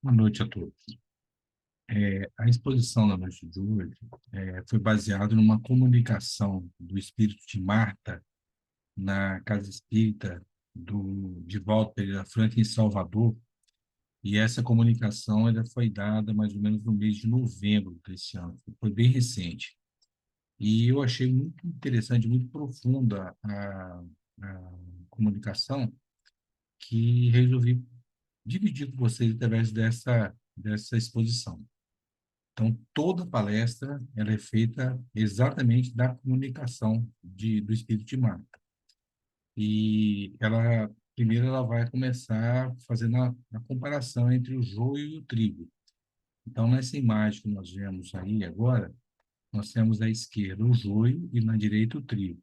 Boa noite a todos. A exposição da noite de hoje foi baseada numa comunicação do espírito de Marta na Casa Espírita do Divaldo Pereira Franco, em Salvador, e essa comunicação ela foi dada mais ou menos no mês de novembro desse ano, foi bem recente. E eu achei muito interessante, muito profunda a comunicação, que resolvi dividir com vocês através dessa exposição. Então, toda palestra ela é feita exatamente da comunicação do espírito de Marta. E primeiro, ela vai começar fazendo a comparação entre o joio e o trigo. Então, nessa imagem que nós vemos aí agora, nós temos à esquerda o joio e na direita o trigo.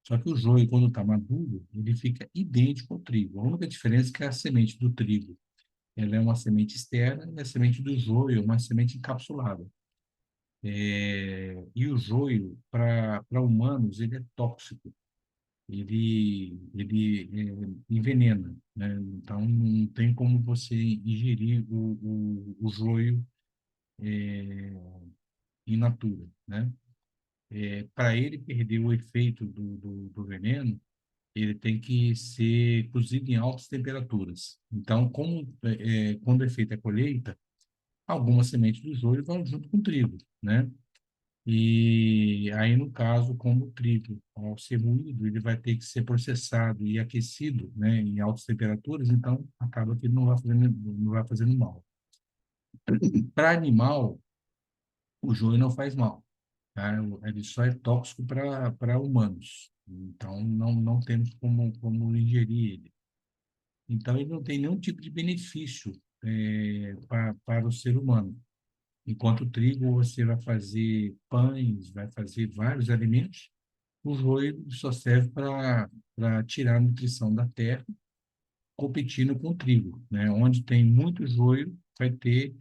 Só que o joio, quando está maduro, ele fica idêntico ao trigo. A única diferença é que a semente do trigo ela é uma semente externa e a semente do joio é uma semente encapsulada. E o joio, para humanos, ele é tóxico, ele envenena, né? Então, não tem como você ingerir o joio in natura, né? Para ele perder o efeito do veneno, ele tem que ser cozido em altas temperaturas. Então, quando é feita a colheita, algumas sementes do joio vão junto com o trigo, né? E aí, no caso, como o trigo, ao ser moído, ele vai ter que ser processado e aquecido, né, em altas temperaturas, então acaba que não vai fazendo mal. Para animal, o joio não faz mal, tá? Ele só é tóxico para humanos. Então, não temos como ingerir ele. Então, ele não tem nenhum tipo de benefício para o ser humano. Enquanto o trigo, você vai fazer pães, vai fazer vários alimentos. O joio só serve para tirar a nutrição da terra, competindo com o trigo, né? Onde tem muito joio, vai ter,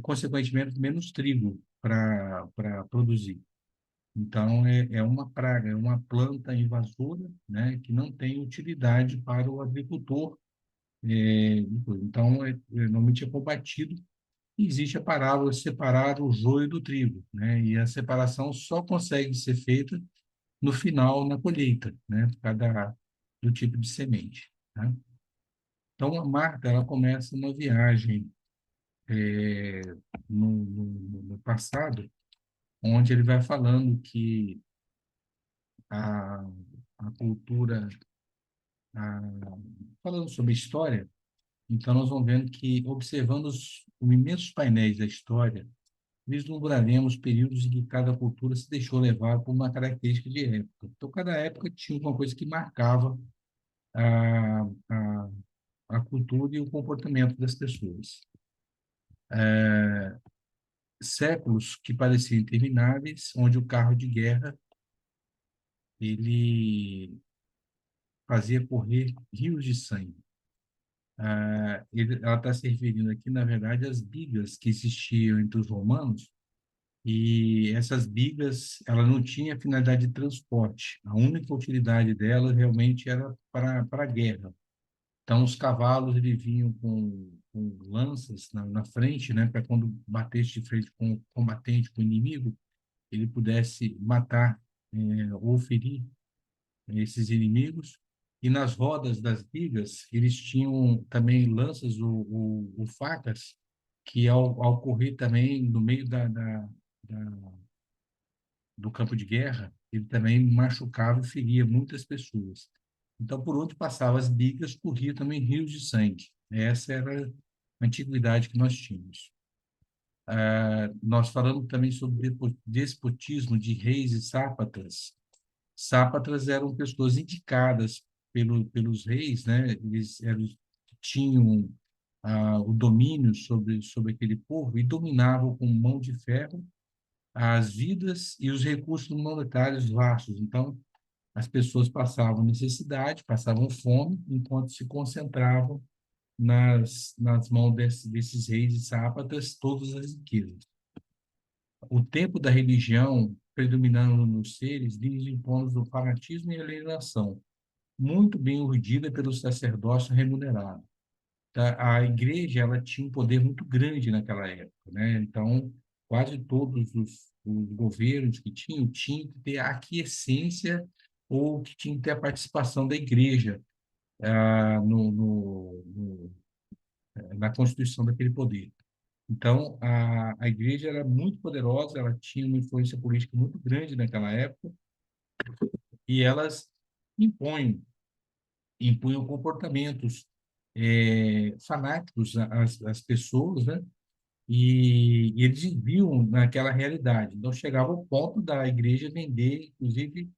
consequentemente, menos trigo para produzir. Então, é uma praga, é uma planta invasora, né? Que não tem utilidade para o agricultor. Então, normalmente é combatido. E existe a parábola de separar o joio do trigo, né? E a separação só consegue ser feita no final, na colheita, né? Por causa do tipo de semente, né? Então, a Marta, ela começa uma viagem no passado, onde ele vai falando que a, a cultura, a, falando sobre história, então nós vamos vendo que, observando os imensos painéis da história, vislumbraremos períodos em que cada cultura se deixou levar por uma característica de época. Então, cada época tinha uma coisa que marcava a, a, a cultura e o comportamento das pessoas. Séculos que pareciam intermináveis, onde o carro de guerra ele fazia correr rios de sangue. Ela está se referindo aqui, na verdade, às bigas que existiam entre os romanos, e essas bigas ela não tinha finalidade de transporte. A única utilidade dela realmente era para a guerra. Então, os cavalos eles vinham com lanças na frente, né, para quando batesse de frente com o combatente, com o inimigo, ele pudesse matar ou ferir esses inimigos. E nas rodas das bigas, eles tinham também lanças ou facas, que ao correr também no meio da, do campo de guerra, ele também machucava e feria muitas pessoas. Então, por onde passavam as bigas, corria também rios de sangue. Essa era a antiguidade que nós tínhamos. Nós falamos também sobre despotismo de reis e sátrapas. Sátrapas eram pessoas indicadas pelos reis, né? Tinham o domínio sobre aquele povo e dominavam com mão de ferro as vidas e os recursos monetários vastos. Então, as pessoas passavam necessidade, passavam fome, enquanto se concentravam nas mãos desses reis e sátrapas todas as riquezas. O tempo da religião predominando nos seres lhes impõe o fanatismo e a alienação, muito bem urdida pelo sacerdócio remunerado. a igreja ela tinha um poder muito grande naquela época, né? Então, quase todos os governos que tinham que ter a aquiescência ou que tinham que ter a participação da igreja na constituição daquele poder. Então, a igreja era muito poderosa, ela tinha uma influência política muito grande naquela época, e elas impõem, impunham comportamentos fanáticos às pessoas, né? E eles viviam naquela realidade. Então, chegava ao ponto da igreja vender, inclusive,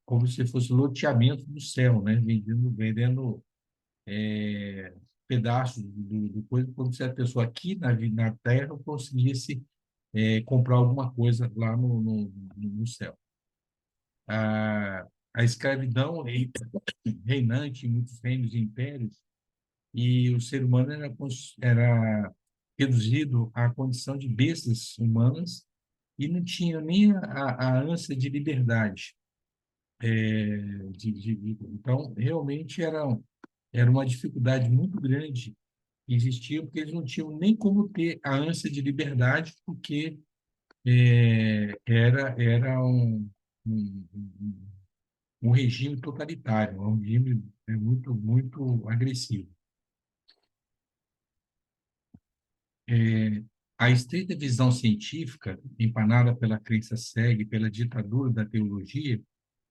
como se fosse loteamento do céu, né? Vendendo pedaços do coisa, como se a pessoa aqui na Terra conseguisse comprar alguma coisa lá no céu. A, a escravidão reinante em muitos reinos e impérios, e o ser humano era reduzido à condição de bestas humanas e não tinha nem a ânsia de liberdade. Então, realmente era uma dificuldade muito grande que existia, porque eles não tinham nem como ter a ânsia de liberdade, porque era um regime totalitário, um regime muito, muito agressivo. É, a estreita visão científica, empanada pela crença cega e pela ditadura da teologia,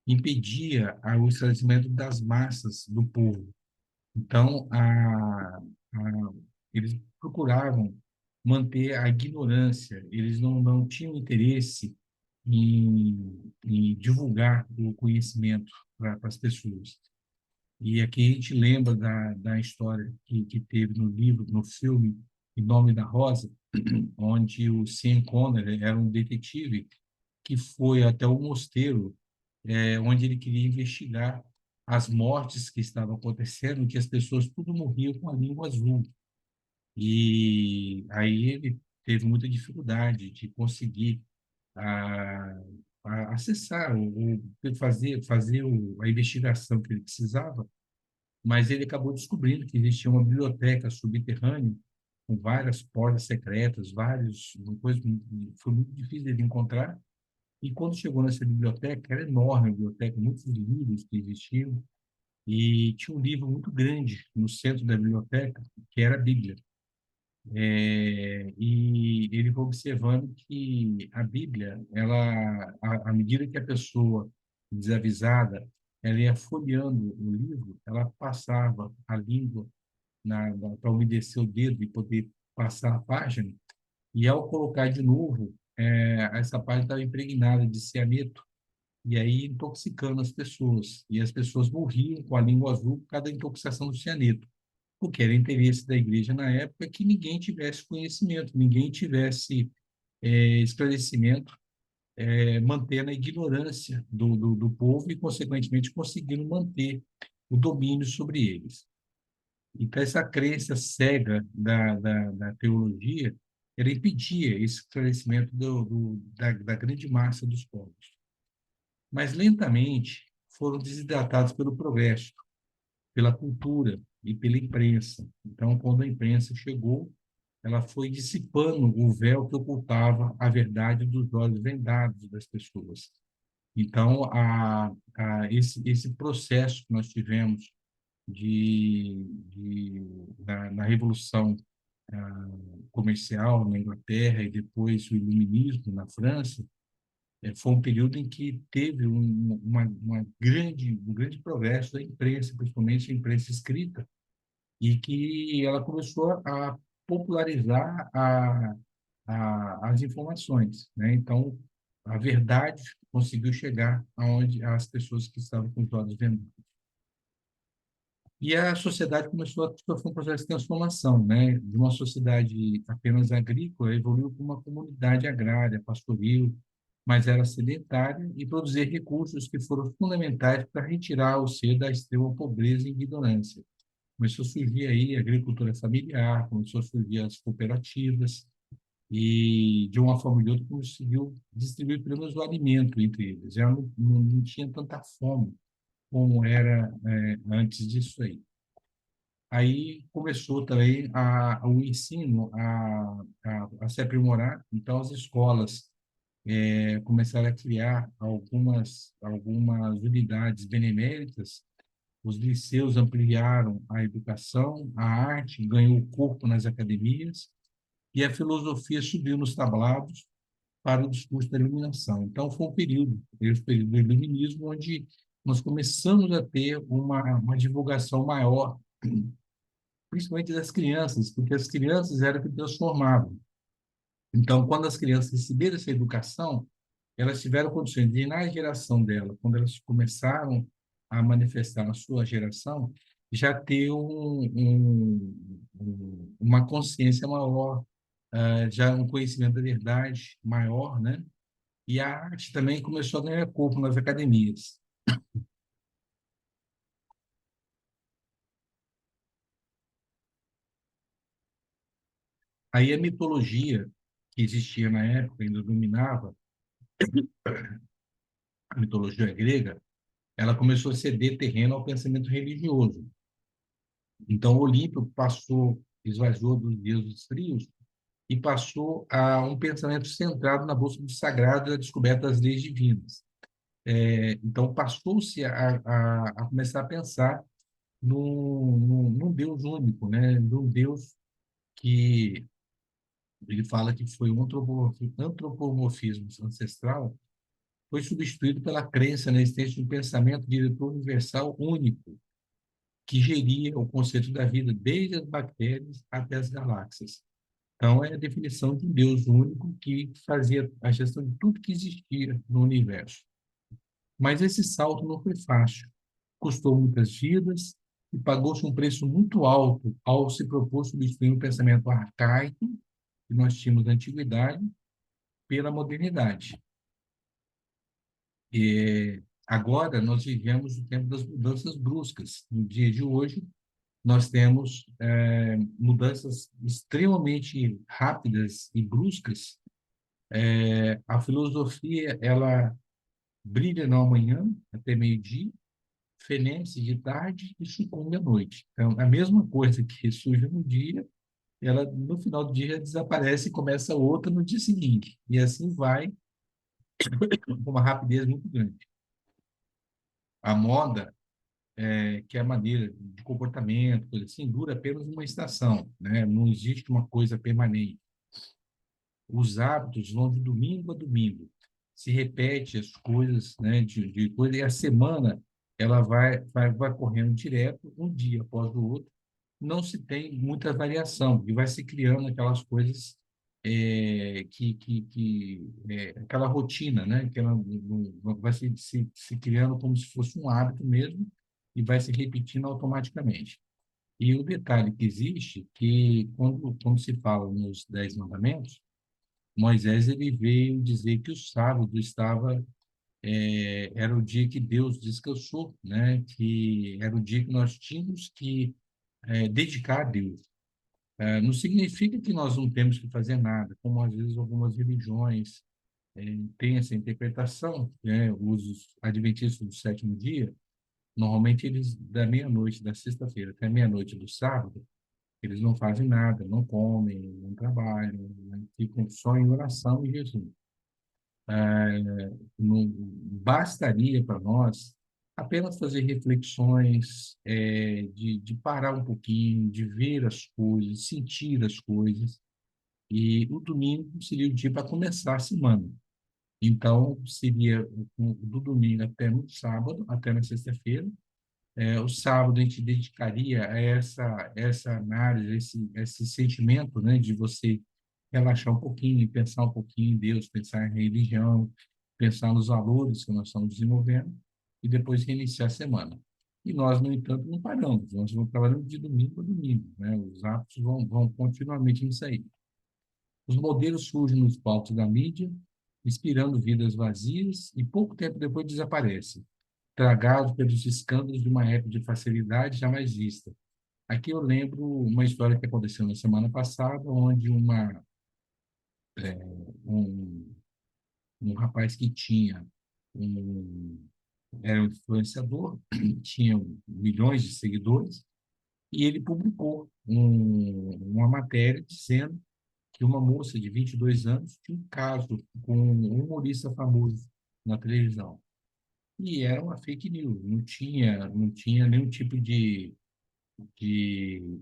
impedia o esclarecimento das massas do povo. Então, eles procuravam manter a ignorância, eles não tinham interesse em divulgar o conhecimento para as pessoas. E aqui a gente lembra da história que teve no livro, no filme Em Nome da Rosa, onde o Sean Connery era um detetive que foi até o mosteiro, onde ele queria investigar as mortes que estavam acontecendo, que as pessoas tudo morriam com a língua azul. E aí ele teve muita dificuldade de conseguir a, acessar, fazer a investigação que ele precisava, mas ele acabou descobrindo que existia uma biblioteca subterrânea com várias portas secretas, vários, uma coisa que foi muito difícil de encontrar. E quando chegou nessa biblioteca, era enorme a biblioteca, muitos livros que existiam, e tinha um livro muito grande no centro da biblioteca, que era a Bíblia. E ele foi observando que a Bíblia, à medida que a pessoa desavisada, ela ia folheando o livro, ela passava a língua para umedecer o dedo e poder passar a página, e ao colocar de novo, essa página estava impregnada de cianeto, e aí intoxicando as pessoas. E as pessoas morriam com a língua azul por causa da intoxicação do cianeto, porque era interesse da igreja na época que ninguém tivesse conhecimento, ninguém tivesse esclarecimento, mantendo a ignorância do povo e, consequentemente, conseguindo manter o domínio sobre eles. Então, essa crença cega da teologia, ela impedia esse esclarecimento da grande massa dos povos. Mas, lentamente, foram desidratados pelo progresso, pela cultura e pela imprensa. Então, quando a imprensa chegou, ela foi dissipando o véu que ocultava a verdade dos olhos vendados das pessoas. Então, esse processo que nós tivemos na Revolução Comercial na Inglaterra e depois o Iluminismo na França, foi um período em que teve um grande progresso da imprensa, principalmente a imprensa escrita, e que ela começou a popularizar as informações, né? Então, a verdade conseguiu chegar aonde as pessoas que estavam com os olhos vendados. E a sociedade começou a sofrer um processo de transformação, né? De uma sociedade apenas agrícola, evoluiu para uma comunidade agrária, pastoril, mas era sedentária e produzir recursos que foram fundamentais para retirar o ser da extrema pobreza e ignorância. Começou a surgir aí a agricultura familiar, começou a surgir as cooperativas e, de uma forma ou de outra, conseguiu distribuir pelo menos o alimento entre eles. Já não tinha tanta fome como era antes disso aí. Aí começou também o ensino a se aprimorar, então as escolas começaram a criar algumas unidades beneméritas, os liceus ampliaram a educação, a arte ganhou corpo nas academias e a filosofia subiu nos tablados para o discurso da iluminação. Então, foi um período, esse período do iluminismo, onde nós começamos a ter uma divulgação maior, principalmente das crianças, porque as crianças eram que transformavam. Então, quando as crianças receberam essa educação, elas tiveram condições de, na geração dela, quando elas começaram a manifestar na sua geração, já ter uma consciência maior, já um conhecimento da verdade maior, né? E a arte também começou a ganhar corpo nas academias. Aí a mitologia que existia na época, ainda dominava, a mitologia grega, ela começou a ceder terreno ao pensamento religioso. Então, o Olímpio passou, esvaziou dos deuses frios e passou a um pensamento centrado na busca do sagrado e a descoberta das leis divinas. Então, passou-se a começar a pensar num Deus único, né? Num Deus que ele fala que foi um antropomorfismo ancestral, foi substituído pela crença na existência de um pensamento diretor universal único, que geria o conceito da vida desde as bactérias até as galáxias. Então, é a definição de um Deus único que fazia a gestão de tudo que existia no universo. Mas esse salto não foi fácil. Custou muitas vidas e pagou-se um preço muito alto ao se propor substituir o pensamento arcaico que nós tínhamos na antiguidade pela modernidade. Agora, nós vivemos o tempo das mudanças bruscas. No dia de hoje, nós temos mudanças extremamente rápidas e bruscas. A filosofia, ela brilha na manhã, até meio-dia, fenece de tarde e sucumbe à noite. Então, a mesma coisa que surge no dia, ela no final do dia desaparece e começa outra no dia seguinte. E assim vai com uma rapidez muito grande. A moda, que é a maneira de comportamento, coisa assim, dura apenas uma estação, né? Não existe uma coisa permanente. Os hábitos vão de domingo a domingo. Se repete as coisas, né, de coisa, e a semana ela vai correndo direto, um dia após o outro. Não se tem muita variação, e vai se criando aquelas coisas aquela rotina, né? Que ela vai se criando como se fosse um hábito mesmo e vai se repetindo automaticamente. E o detalhe que existe, que quando se fala nos Dez Mandamentos, Moisés ele veio dizer que o sábado era o dia que Deus descansou, né? Que era o dia que nós tínhamos que dedicar a Deus. Não significa que nós não temos que fazer nada, como às vezes algumas religiões têm essa interpretação, né? Os adventistas do sétimo dia, normalmente eles, da meia-noite da sexta-feira até meia-noite do sábado, eles não fazem nada, não comem, não trabalham, né? Ficam só em oração e jejum. Não bastaria para nós apenas fazer reflexões, de parar um pouquinho, de ver as coisas, sentir as coisas. E o domingo seria o dia para começar a semana. Então, seria do domingo até no sábado, até na sexta-feira. O sábado a gente dedicaria a essa análise, esse sentimento, né, de você relaxar um pouquinho, pensar um pouquinho em Deus, pensar em religião, pensar nos valores que nós estamos desenvolvendo e depois reiniciar a semana. E nós, no entanto, não paramos, nós vamos trabalhando de domingo a domingo, né? Os hábitos vão continuamente nisso aí. Os modelos surgem nos palcos da mídia, inspirando vidas vazias e pouco tempo depois desaparecem, tragados pelos escândalos de uma época de facilidade jamais vista. Aqui eu lembro uma história que aconteceu na semana passada, onde um, um rapaz que um, era um influenciador, tinha milhões de seguidores, e ele publicou uma matéria dizendo que uma moça de 22 anos tinha um caso com um humorista famoso na televisão. E era uma fake news, não tinha nenhum tipo de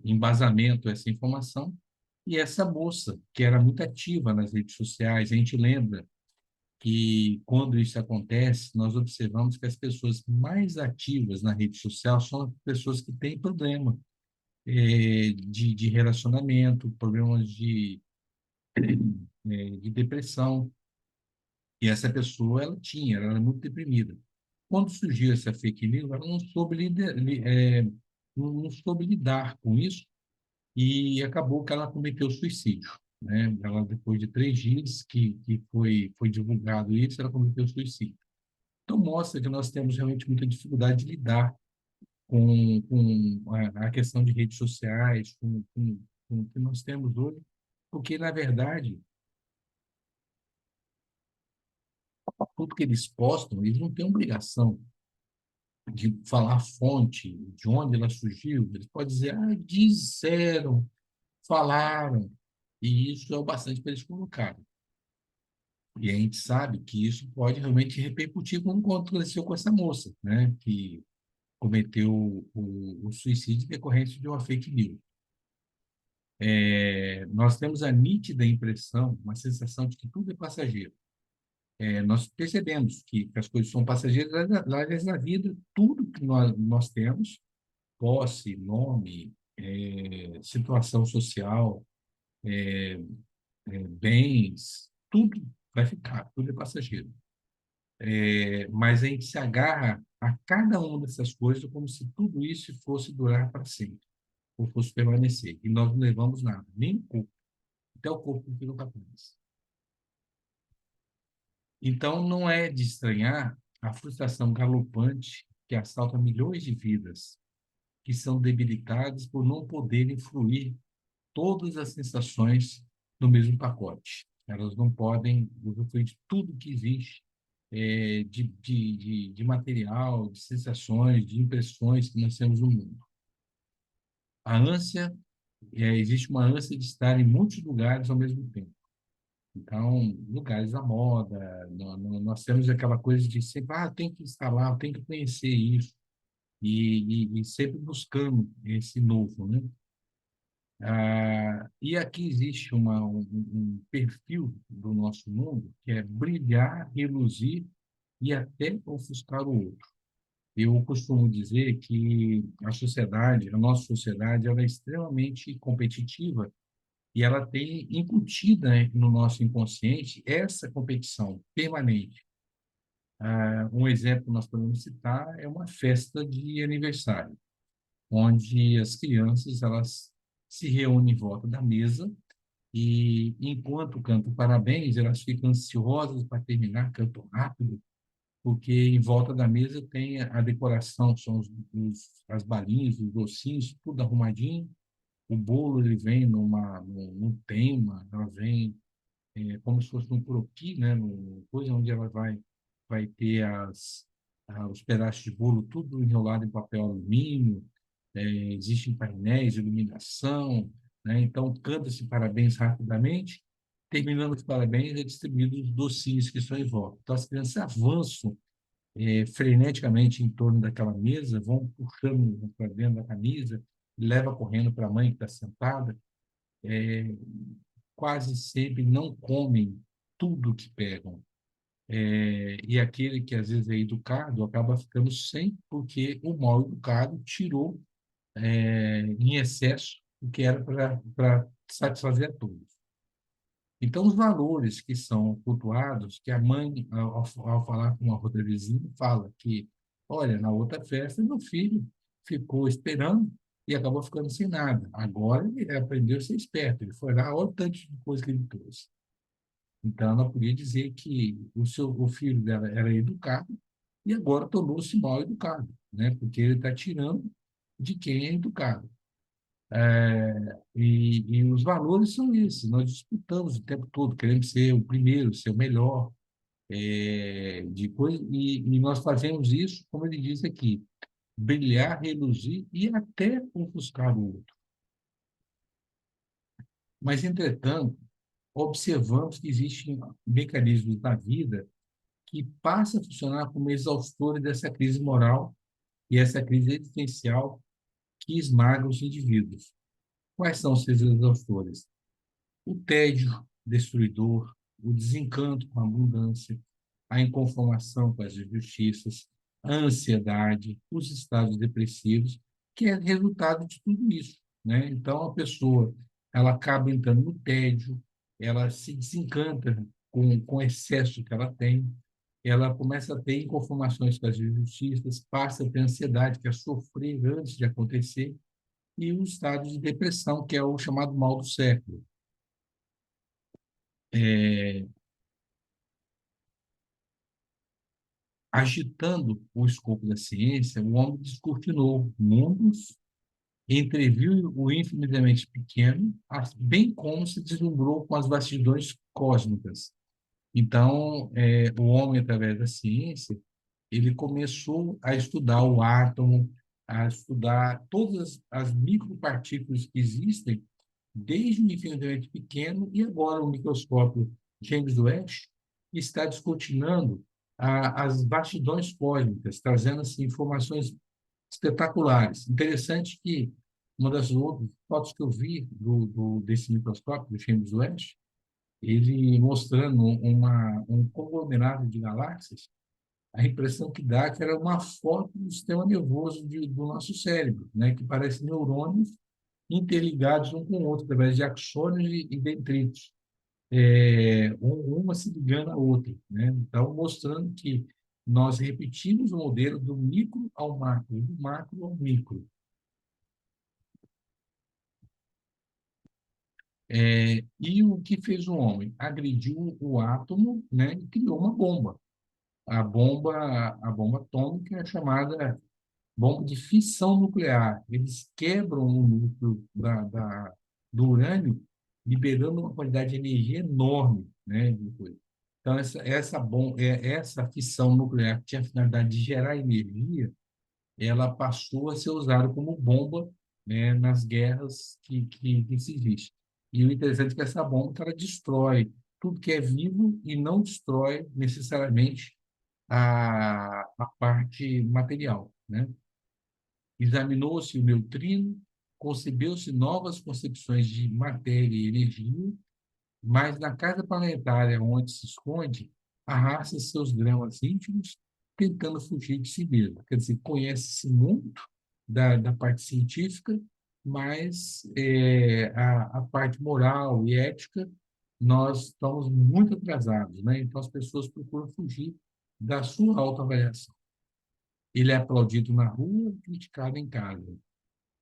embasamento a essa informação. E essa moça, que era muito ativa nas redes sociais, a gente lembra que quando isso acontece, nós observamos que as pessoas mais ativas na rede social são as pessoas que têm problema de relacionamento, problemas de depressão. E essa pessoa, ela era muito deprimida. Quando surgiu essa fake news, ela não soube, não soube lidar com isso e acabou que ela cometeu suicídio, né? Ela, depois de 3 dias que foi divulgado isso, ela cometeu suicídio. Então, mostra que nós temos realmente muita dificuldade de lidar com a questão de redes sociais, com o que nós temos hoje, porque, na verdade, tudo que eles postam, eles não têm obrigação de falar a fonte, de onde ela surgiu. Eles podem dizer, disseram, falaram, e isso é o bastante para eles colocarem. E a gente sabe que isso pode realmente repercutir como aconteceu com essa moça, né, que cometeu o suicídio em decorrência de uma fake news. Nós temos a nítida impressão, uma sensação de que tudo é passageiro. Nós percebemos que as coisas são passageiras, mas na vida, tudo que nós temos, posse, nome, situação social, bens, tudo vai ficar, tudo é passageiro. Mas a gente se agarra a cada uma dessas coisas como se tudo isso fosse durar para sempre, ou fosse permanecer. E nós não levamos nada, nem o corpo, até o corpo não fica capaz. Então, não é de estranhar a frustração galopante que assalta milhões de vidas que são debilitadas por não poderem fluir todas as sensações no mesmo pacote. Elas não podem usufruir de tudo que existe, de material, de sensações, de impressões que nós temos no mundo. A ânsia, existe uma ânsia de estar em muitos lugares ao mesmo tempo. Então, lugares da moda, nós temos aquela coisa de sempre, tem que estar lá, tem que conhecer isso, e sempre buscando esse novo, né? E aqui existe um perfil do nosso mundo que é brilhar, reluzir e até ofuscar o outro. Eu costumo dizer que a nossa sociedade, ela é extremamente competitiva e ela tem incutida, né, no nosso inconsciente essa competição permanente. Um exemplo que nós podemos citar é uma festa de aniversário, onde as crianças elas se reúnem em volta da mesa e, enquanto cantam parabéns, elas ficam ansiosas para terminar, cantam rápido, porque em volta da mesa tem a decoração, são as balinhas, os docinhos, tudo arrumadinho. O bolo ele vem num tema, ela vem como se fosse um croquis, né, coisa onde ela vai ter os pedaços de bolo tudo enrolado em papel alumínio, existem painéis, iluminação, né, então canta-se parabéns rapidamente, terminando os parabéns é distribuído os docinhos que estão em volta. Então as crianças avançam freneticamente em torno daquela mesa, vão puxando para dentro da camisa, leva correndo para a mãe que está sentada, quase sempre não comem tudo que pegam. E aquele que às vezes é educado acaba ficando sem, porque o mal educado tirou em excesso o que era para satisfazer a todos. Então, os valores que são cultuados, que a mãe, ao falar com a outra vizinha, fala que, olha, na outra festa, meu filho ficou esperando e acabou ficando sem nada. Agora ele aprendeu a ser esperto, ele foi lá, olha o tanto de coisa que ele trouxe. Então, ela podia dizer que o filho dela era educado e agora tornou-se mal educado, né? Porque ele está tirando de quem é educado. E os valores são esses, nós disputamos o tempo todo, queremos ser o primeiro, ser o melhor, de coisa, e nós fazemos isso, como ele diz aqui, brilhar, reluzir e até ofuscar o outro. Mas, entretanto, observamos que existem mecanismos da vida que passam a funcionar como exaustores dessa crise moral e essa crise existencial que esmaga os indivíduos. Quais são esses exaustores? O tédio destruidor, o desencanto com a abundância, a inconformação com as injustiças, a ansiedade, os estados depressivos, que é resultado de tudo isso, né? Então, a pessoa, ela acaba entrando no tédio, ela se desencanta com o excesso que ela tem, ela começa a ter inconformações com as injustiças, passa a ter ansiedade, que é sofrer antes de acontecer, e o estado de depressão, que é o chamado mal do século. É, agitando o escopo da ciência, o homem descortinou mundos, entreviu o infinitamente pequeno, bem como se deslumbrou com as vastidões cósmicas. Então, o homem, através da ciência, ele começou a estudar o átomo, a estudar todas as micropartículas que existem, desde o infinitamente pequeno e agora o microscópio James Webb está descortinando as vastidões cósmicas, trazendo assim, informações espetaculares. Interessante que uma das outras fotos que eu vi desse microscópio, do James Webb, ele mostrando um conglomerado de galáxias, a impressão que dá é que era uma foto do sistema nervoso do nosso cérebro, né, que parece neurônios interligados um com o outro, através de axônios e dendritos, uma se ligando à outra, né? Então, mostrando que nós repetimos o modelo do micro ao macro, do macro ao micro. E o que fez o homem? Agrediu o átomo, né, e criou uma bomba. A bomba atômica é chamada bomba de fissão nuclear. Eles quebram o núcleo do urânio, liberando uma quantidade de energia enorme, né? Então, essa fissão nuclear que tinha a finalidade de gerar energia, ela passou a ser usada como bomba, né, nas guerras que se existe. E o interessante é que essa bomba ela destrói tudo que é vivo e não destrói necessariamente a parte material, né? Examinou-se o neutrino, concebeu-se novas concepções de matéria e energia, mas na casa planetária onde se esconde, arrasta seus dramas íntimos, tentando fugir de si mesmo. Quer dizer, conhece-se muito da parte científica, mas a parte moral e ética, nós estamos muito atrasados, né? Então, as pessoas procuram fugir da sua autoavaliação. Ele é aplaudido na rua e criticado em casa.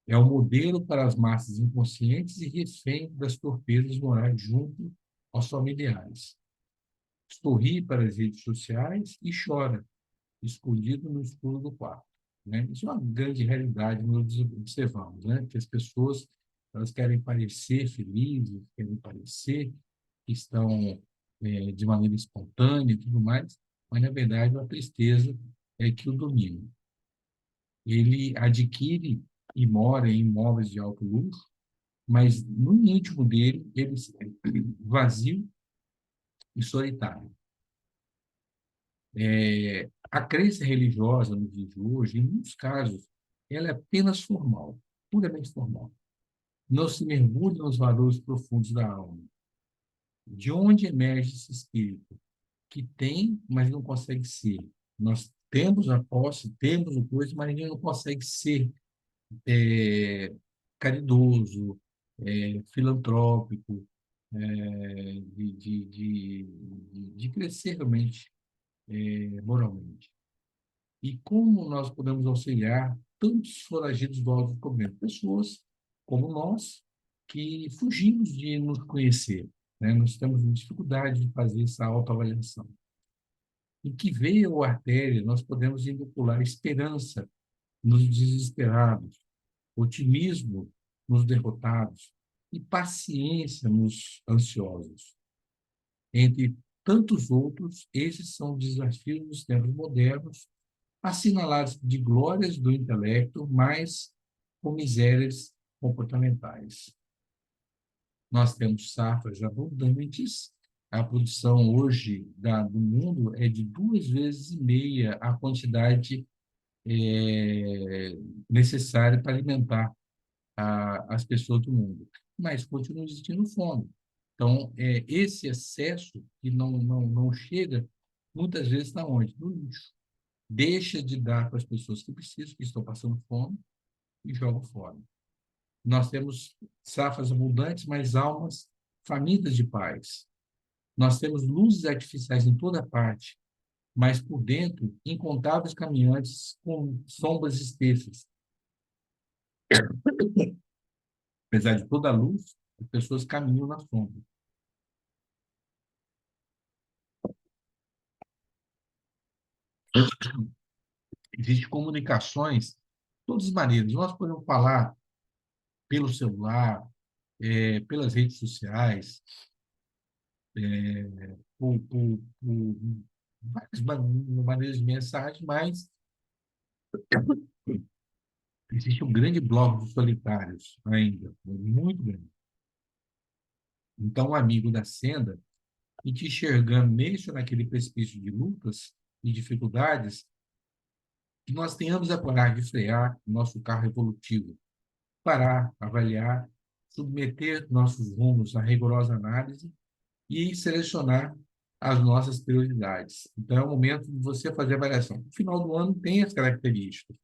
É o modelo para as massas inconscientes e refém das torpezas morais junto aos familiares. Sorri para as redes sociais e chora, escondido no escuro do quarto, né? Isso é uma grande realidade que nós observamos, né? Que as pessoas elas querem parecer felizes, querem parecer que estão de maneira espontânea e tudo mais, mas, na verdade, a tristeza é que o domina. Ele adquire e mora em imóveis de alto luxo, mas no íntimo dele, ele é vazio e solitário. A crença religiosa nos dias de hoje, em muitos casos, ela é apenas formal, puramente formal. Não se mergulha nos valores profundos da alma. De onde emerge esse espírito? Que tem, mas não consegue ser. Nós temos a posse, temos o coisa, mas a gente não consegue ser caridoso, filantrópico, de crescer realmente moralmente. E como nós podemos auxiliar tantos foragidos do autodescobrimento? Pessoas como nós, que fugimos de nos conhecer, né? Nós temos dificuldade de fazer essa autoavaliação. Em que veia ou artéria, nós podemos inocular esperança nos desesperados, otimismo nos derrotados e paciência nos ansiosos. Entre tantos outros, esses são desafios dos tempos modernos assinalados de glórias do intelecto, mas com misérias comportamentais. Nós temos safras abundantes. A produção hoje do mundo é de 2,5 vezes a quantidade necessária para alimentar as pessoas do mundo. Mas continua existindo fome. Então, esse excesso que não chega, muitas vezes, está onde? No lixo. Deixa de dar para as pessoas que precisam, que estão passando fome, e joga fora. Nós temos safras abundantes, mas almas famintas de paz. Nós temos luzes artificiais em toda parte, mas por dentro, incontáveis caminhantes com sombras espessas. Apesar de toda a luz, as pessoas caminham na sombra. Existem comunicações, todas as maneiras. Nós podemos falar pelo celular, pelas redes sociais, por várias maneiras de mensagem, mas existe um grande bloco de solitários ainda, muito grande. Então, um amigo da senda, e te enxergando nesse ou naquele precipício de lutas e dificuldades, que nós tenhamos a coragem de frear o nosso carro evolutivo, parar, avaliar, submeter nossos rumos à rigorosa análise e selecionar as nossas prioridades. Então, é o momento de você fazer a avaliação. No final do ano tem as características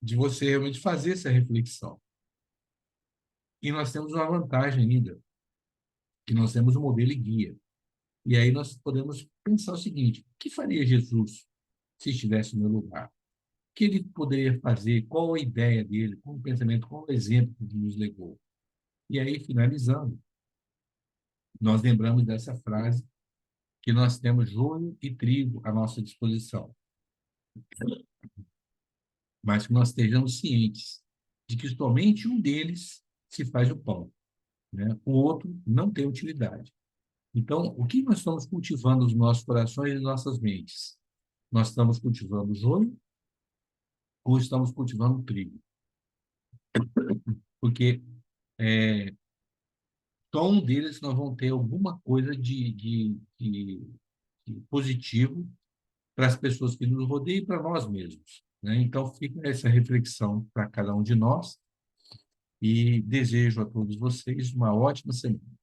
de você realmente fazer essa reflexão. E nós temos uma vantagem ainda, que nós temos um modelo e guia. E aí nós podemos pensar o seguinte: o que faria Jesus se estivesse no meu lugar? O que ele poderia fazer? Qual a ideia dele? Qual o pensamento? Qual o exemplo que nos legou? E aí, finalizando, nós lembramos dessa frase que nós temos joio e trigo à nossa disposição, mas que nós estejamos cientes de que somente um deles se faz o pão, né? O outro não tem utilidade. Então, o que nós estamos cultivando nos nossos corações e nossas mentes? Nós estamos cultivando joio ou estamos cultivando trigo? Porque só um deles nós vamos ter alguma coisa de positivo para as pessoas que nos rodeiam e para nós mesmos, né? Então, fica essa reflexão para cada um de nós e desejo a todos vocês uma ótima semana.